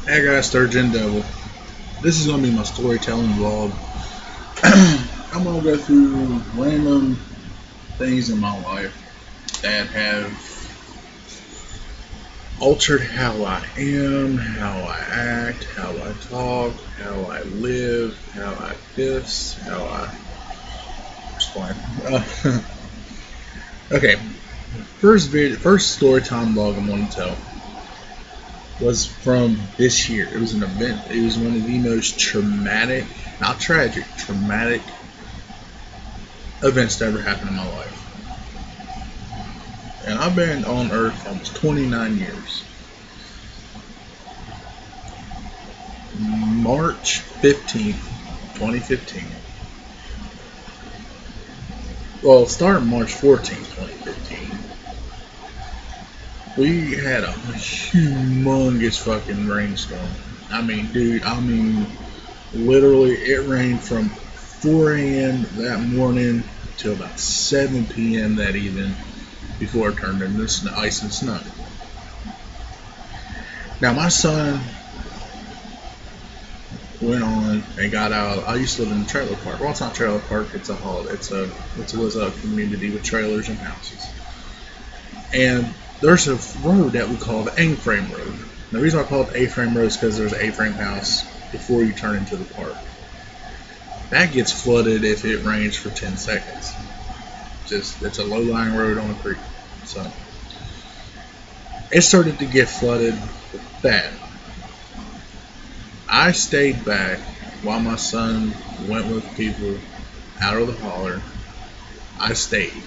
Hey guys, Sturgeon Devil. This is gonna be my storytelling vlog. I'm gonna go through random things in my life that have altered how I am, how I act, how I talk, how I live, how I piss, how I explain. Okay, first story time vlog I'm gonna tell was from this year. It was an event. It was one of the most traumatic, not tragic, traumatic events that ever happened in my life. And I've been on Earth almost 29 years. March 15th, 2015. Well, starting March 14th, 2015. We had a humongous fucking rainstorm. Literally, it rained from 4 a.m. that morning till about 7 p.m. that evening before it turned into ice and snow. Now, my son went on and got out. I used to live in a trailer park. Well, it's not a trailer park. It's a hall. It was a community with trailers and houses. And there's a road that we call the A-frame road. The reason I call it A-frame road is because there's an A-frame house before you turn into the park. That gets flooded if it rains for 10 seconds. It's a low-lying road on a creek. So it started to get flooded bad. I stayed back while my son went with people out of the holler. I stayed.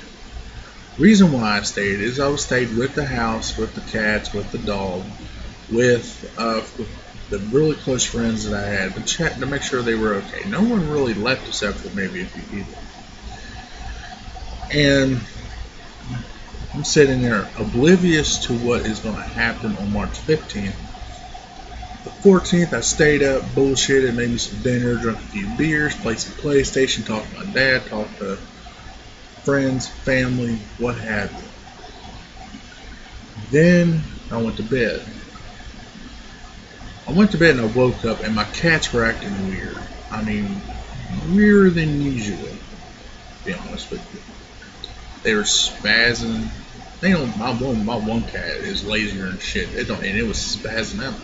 Reason why I stayed is I stayed with the house, with the cats, with the dog, with the really close friends that I had to check to make sure they were okay. No one really left except for maybe a few people. And I'm sitting there oblivious to what is going to happen on March 15th. The 14th, I stayed up, bullshitted, made me some dinner, drank a few beers, played some PlayStation, talked to my dad, talked to friends, family, what have you. Then I went to bed. I went to bed and I woke up and my cats were acting weird. Weirder than usual, to be honest with you. They were spazzing. My one cat is lazier and shit. And it was spazzing out.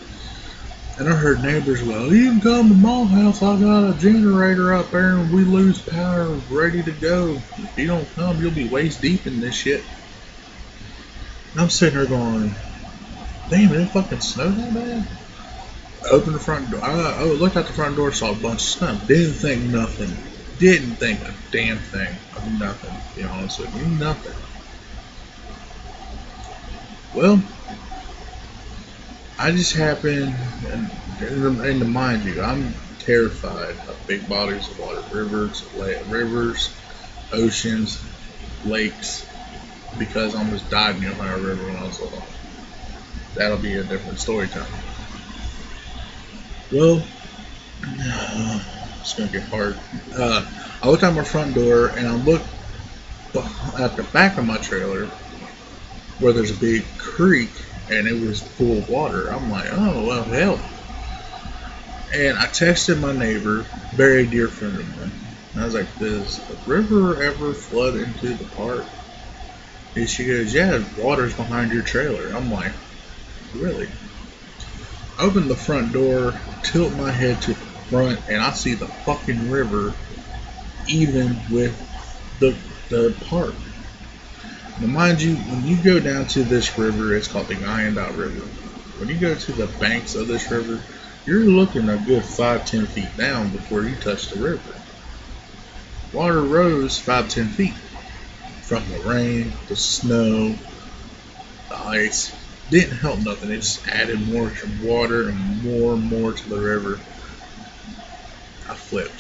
And I heard neighbors, well, you can come to my house. I got a generator up there and we lose power, ready to go. If you don't come, you'll be waist deep in this shit. And I'm sitting there going, damn, it fucking snowed that bad? I opened the front door. I looked out the front door, saw a bunch of snow. Didn't think nothing. Didn't think a damn thing of nothing, to be honest with you. Nothing. Well, I just happened, and to mind you, I'm terrified of big bodies of water, rivers, oceans, lakes, because I almost died near my river when I was little. That'll be a different story time. Well, it's gonna get hard. I look out my front door and I look at the back of my trailer where there's a big creek and it was full of water. I'm like, oh, well, hell. And I texted my neighbor, very dear friend of mine. And I was like, does the river ever flood into the park? And she goes, yeah, water's behind your trailer. I'm like, really? I open the front door, tilt my head to the front, and I see the fucking river even with the park. Now, mind you, when you go down to this river, it's called the Wyandotte River. When you go to the banks of this river, you're looking a good 5-10 feet down before you touch the river. Water rose 5-10 feet from the rain, the snow, the ice. Didn't help nothing. It just added more water and more to the river. I flipped.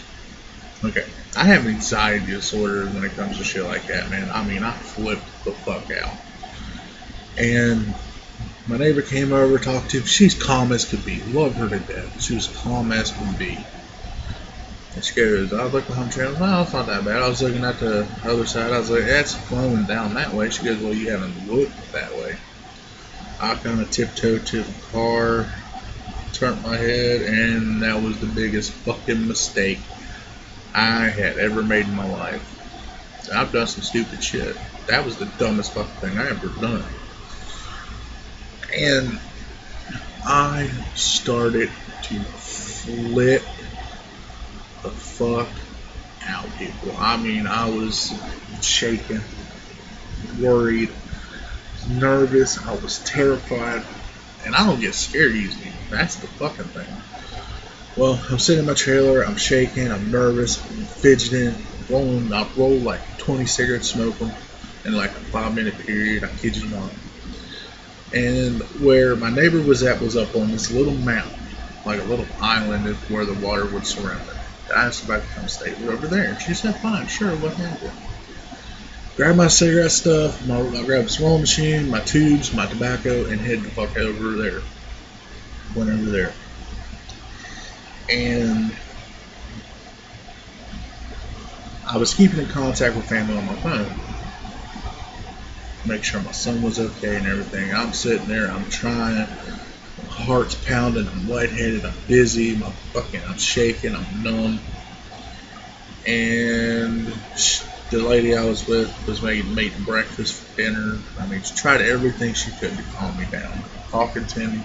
Okay, I have anxiety disorder when it comes to shit like that, man. I flipped the fuck out. And my neighbor came over, talked to him. She's calm as could be. Love her to death. She was calm as could be. And she goes, I looked behind the trailer. No, it's not that bad. I was looking at the other side. I was like, that's flowing down that way. She goes, well, you haven't looked that way. I kind of tiptoed to the car, turned my head, and that was the biggest fucking mistake I had ever made in my life. I've done some stupid shit. That was the dumbest fucking thing I ever done. And I started to flip the fuck out, people. I mean, I was shaking, worried, nervous, I was terrified, and I don't get scared easily. That's the fucking thing. Well, I'm sitting in my trailer, I'm shaking, I'm nervous, I'm fidgeting, rolling. I roll like 20 cigarettes, smoke them in like a 5-minute period. I kid you not. And where my neighbor was at was up on this little mountain, like a little island where the water would surround it. I asked if I could come stay over there, and she said, "Fine, sure, what happened?" Grabbed my cigarette stuff, I grabbed the roll machine, my tubes, my tobacco, and head the fuck over there. Went over there. And I was keeping in contact with family on my phone. Make sure my son was okay and everything. I'm sitting there, I'm trying, my heart's pounding, I'm lightheaded, I'm dizzy, I'm shaking, I'm numb. And the lady I was with was making breakfast for dinner. I mean, she tried everything she could to calm me down. Talking to me,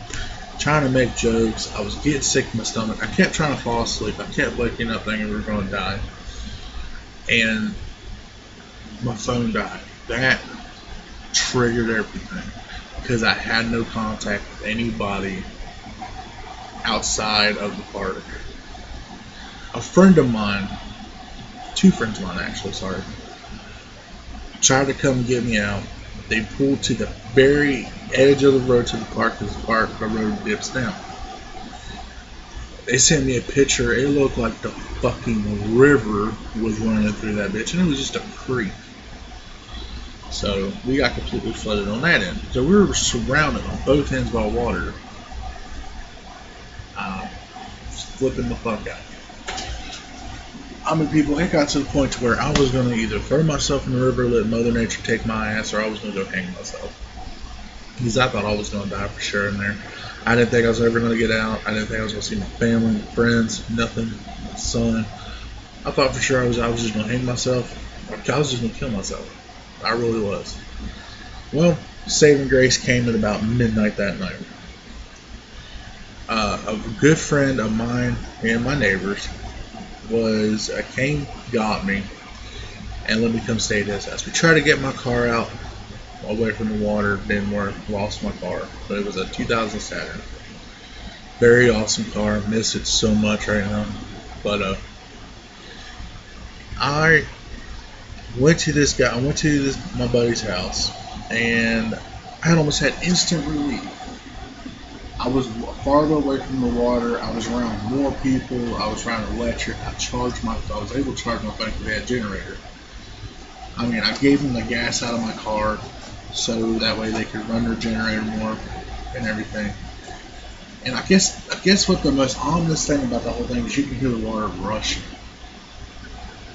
trying to make jokes. I was getting sick in my stomach. I kept trying to fall asleep. I kept waking up thinking we were going to die. And my phone died. That triggered everything because I had no contact with anybody outside of the park. A friend of mine, 2 friends of mine actually, sorry, tried to come get me out. They pulled to the very edge of the road to the park because the road dips down. They sent me a picture. It looked like the fucking river was running through that bitch, and it was just a creek. So we got completely flooded on that end. So we were surrounded on both ends by water. Flipping the fuck out. I mean, people, it got to the point to where I was going to either throw myself in the river, let Mother Nature take my ass, or I was going to go hang myself. Because I thought I was going to die for sure in there. I didn't think I was ever going to get out. I didn't think I was going to see my family, my friends, nothing, my son. I thought for sure I was just going to hang myself. I was just going to kill myself. I really was. Well, saving grace came at about midnight that night. A good friend of mine and my neighbors came, got me, and let me come stay at his house. We tried to get my car out away from the water, didn't work, lost my car, but it was a 2000 Saturn. Very awesome car, miss it so much right now. But I went to my buddy's house, and I almost had instant relief. I was farther away from the water. I was around more people. I was around electric. I was able to charge my phone because they had a generator. I mean, I gave them the gas out of my car so that way they could run their generator more and everything. And I guess what the most ominous thing about the whole thing is you can hear the water rushing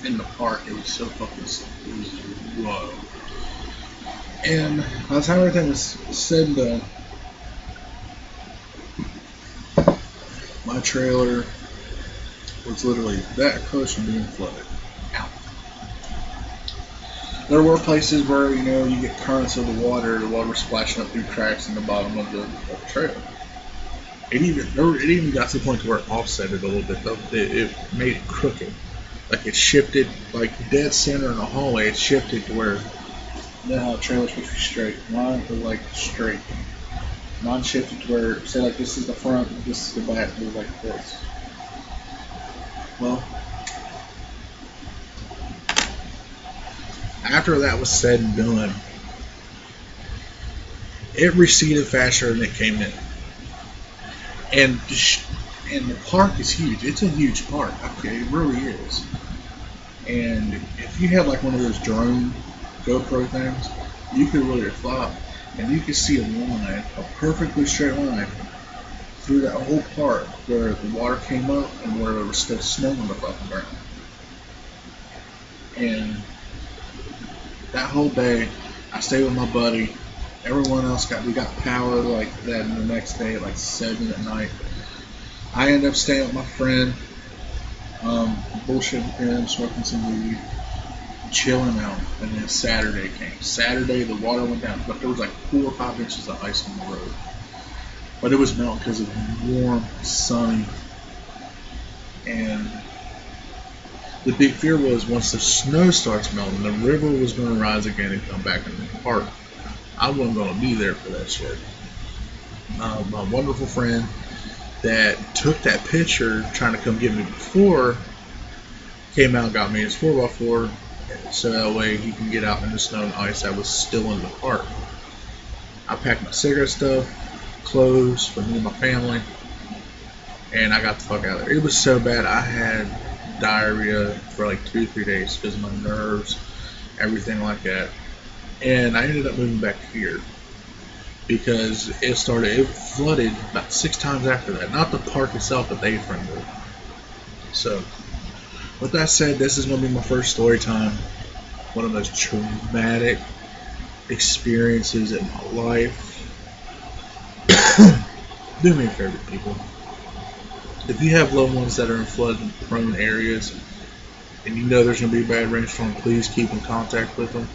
in the park. It was so fucking sick. It was whoa. And by the time everything was said and done, my trailer was literally that close to being flooded out. There were places where, you get currents of the water splashing up through cracks in the bottom of the trailer. It even got to the point to where it offset it a little bit, though. It made it crooked. Like it shifted, like dead center in the hallway, it shifted to where, how a trailer's supposed to be straight. Mine was like straight. Mine shifted to where, say like this is the front, this is the back, it was like this. Well, after that was said and done, it receded faster than it came in. And the park is huge. It's a huge park. Okay, it really is. And if you had like one of those drone GoPro things, you could really fly, and you could see a perfectly straight line through that whole park where the water came up and where there was still snow on the fucking ground. And that whole day, I stayed with my buddy. Everyone else we got power like that the next day at like 7 at night. I ended up staying with my friend, bullshitting him, smoking some weed, chilling out, and then Saturday came. Saturday, the water went down, but there was like 4 or 5 inches of ice on the road. But it was melting because it was warm, sunny, and the big fear was once the snow starts melting, the river was going to rise again and come back in the park. I wasn't going to be there for that shit. My wonderful friend that took that picture trying to come get me before came out and got me his 4x4 so that way he can get out in the snow and ice that was still in the park. I packed my cigarette stuff, clothes for me and my family, and I got the fuck out of there. It was so bad I had diarrhea for like 2 or 3 days because of my nerves, everything like that. And I ended up moving back here because it flooded about 6 times after that. Not the park itself, but the A-frame did. So, with that said, this is going to be my first story time. One of the most traumatic experiences in my life. Do me a favor, people. If you have loved ones that are in flood-prone areas and you know there's going to be a bad rainstorm, please keep in contact with them.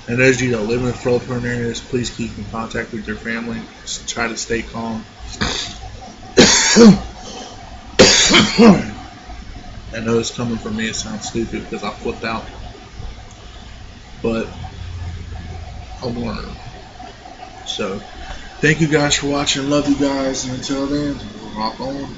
And those of you that live in flood-prone areas, please keep in contact with your family. Just try to stay calm. I know it's coming from me. It sounds stupid because I flipped out. But I'll learn. So, thank you guys for watching. Love you guys. And until then, rock on.